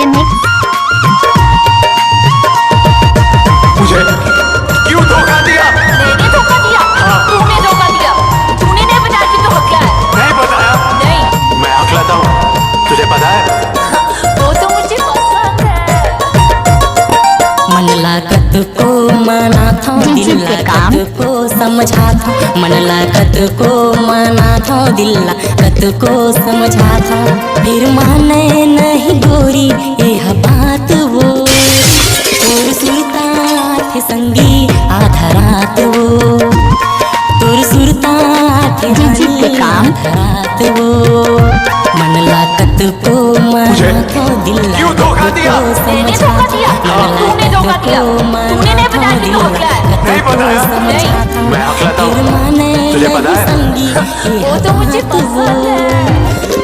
Remix. मुझे क्यों धोखा दिया? मैंने धोखा दिया? हाँ। तूने धोखा दिया। तूने नहीं बताया कि तू हकला है। नहीं बताया? नहीं। मैं हकलाता हूँ, तुझे पता है? वो तो मुझे पसंद है। मन लागत को मना था, दिल लागत को समझा था। मन लागत को मना था, दिल लागत को समझा था। फिर माने नहीं गोरी यह बात वो, और सुरता थे संगी आधा रात वो, तुर सुरता थे आधा रात वो। मन लागत को मना था, दिल क्यों धोखा लागत दिया? को मैंने समझा धोखा दिया। था। तूने धोखा दिया। तूने नहीं बताया कि तू हकला है। नहीं बताया? मैं हकलाता हूँ, तुझे पता है? वो तो मुझे पसंद है।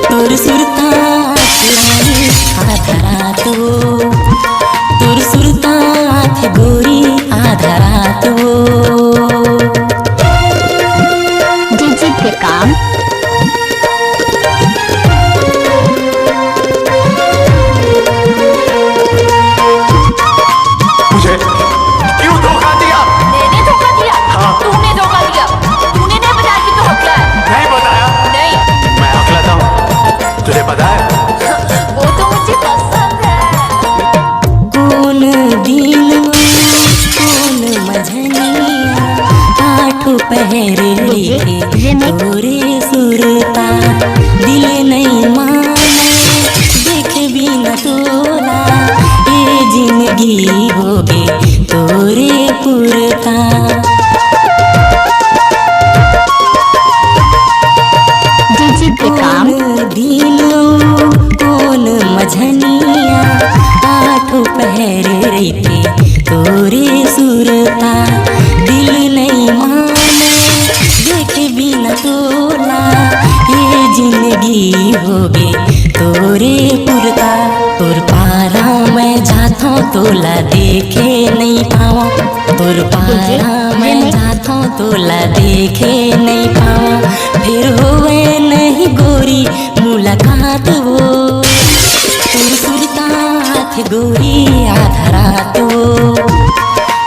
तुर सुरता रानी आधा रात वो, तुर सुरता थे गोरी आधा रात वो। डीजे पे काम। मुझे क्यों धोखा दिया? मैंने धोखा दिया? हाँ। तूने धोखा दिया। तूने नहीं बताया कि तू हकला है। नहीं बताया? नहीं। मैं हकलाता हूँ, तुझे पता है? वो तो मुझे पसंद है। कौन दिन कौन मझनिया, आठों पहर लेके तोरे सुरता। दिल नहीं माने देख भी न तोला, ये जिंदगी होगे तोरे पुरता। डीजे पे काम। कौन दिनो कौन मझनिया, आठों पहर रहते तोरे सुरता। दिल नहीं माने देख भी न तोला, ये जिंदगी होगे तोरे पुरता। तोर पारा मैं जाता तोला देखे नहीं पावा, तोर पारा मैं जाता तोला देखे नहीं पावा। फिर होवे नहीं गोरी मुलाकात वो, तोर सुरता थे गोरी आधा रात वो,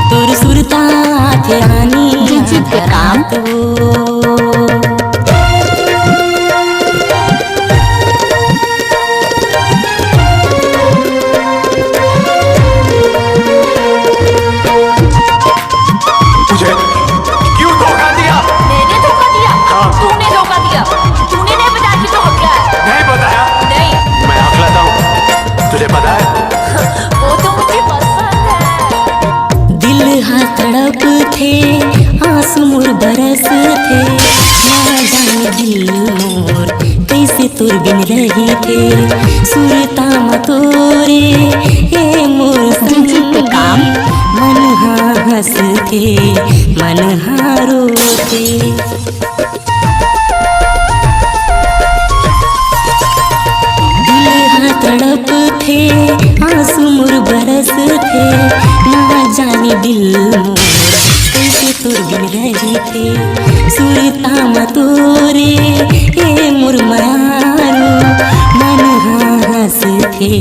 तोर सुरता थे रानी डीजे पे आधा काम। रात वो। मुझे क्यों धोखा दिया? मैंने धोखा दिया? हाँ। तूने धोखा दिया। तूने नहीं बताया कि तू हकला है। नहीं बताया? नहीं। मैं हकलाता हूँ, तुझे पता है? वो तो मुझे पसंद है। दिल हाँ तड़प थे आंसू मोर बरस थे, ना जाने दिल मोर कैसे तुर बिन रही थे। सुरता मतोरे हे मोर डीजे पे काम। मन हाँ हंस थे मन हाँ रो थे। दिल हाँ तड़प थे आंसू मोर बरस थे, ना जाने दिल मोर कैसे तुर बिन रही थे। सुरता मतोरे हे मोर मारो, मन हाँ हंस थे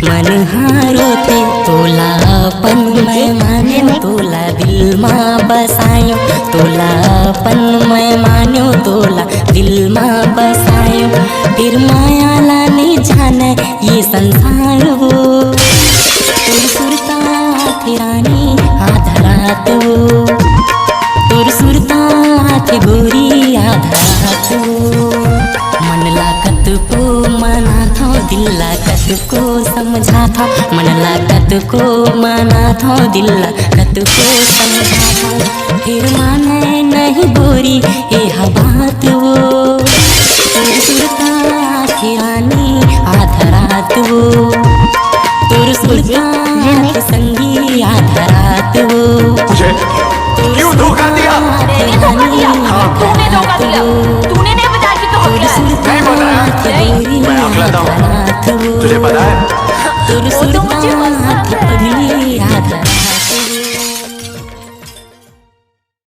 मन हारो थे। तोला अपन मैं मान्यो तोला दिल माँ बसायो, तोला अपन मैं मान्यो तोला दिल माँ बसायो। फिर माया लाने जाने ये संसार वो, तुर सुरता थे रानी आधा रात वो, तुर सुरता थे गोरी आधा रात वो। मन लागत को मना था, दिल लागत को समझा था। मन लागत को मना था, दिल लागत को समझा था। फिर माने नहीं गोरी यह बात वो, तुर सुरता थी रानी आधा रात वो, तुर सुरता थे संगी आधा रात वो। मुझे क्यों धोखा दिया? मैंने धोखा दिया। तूने धोखा दिया। तूने नहीं बताया कि तू हकला है। नहीं बताया? नहीं। मैं हकलाता हूँ, तुझे पता है? वो तो मुझे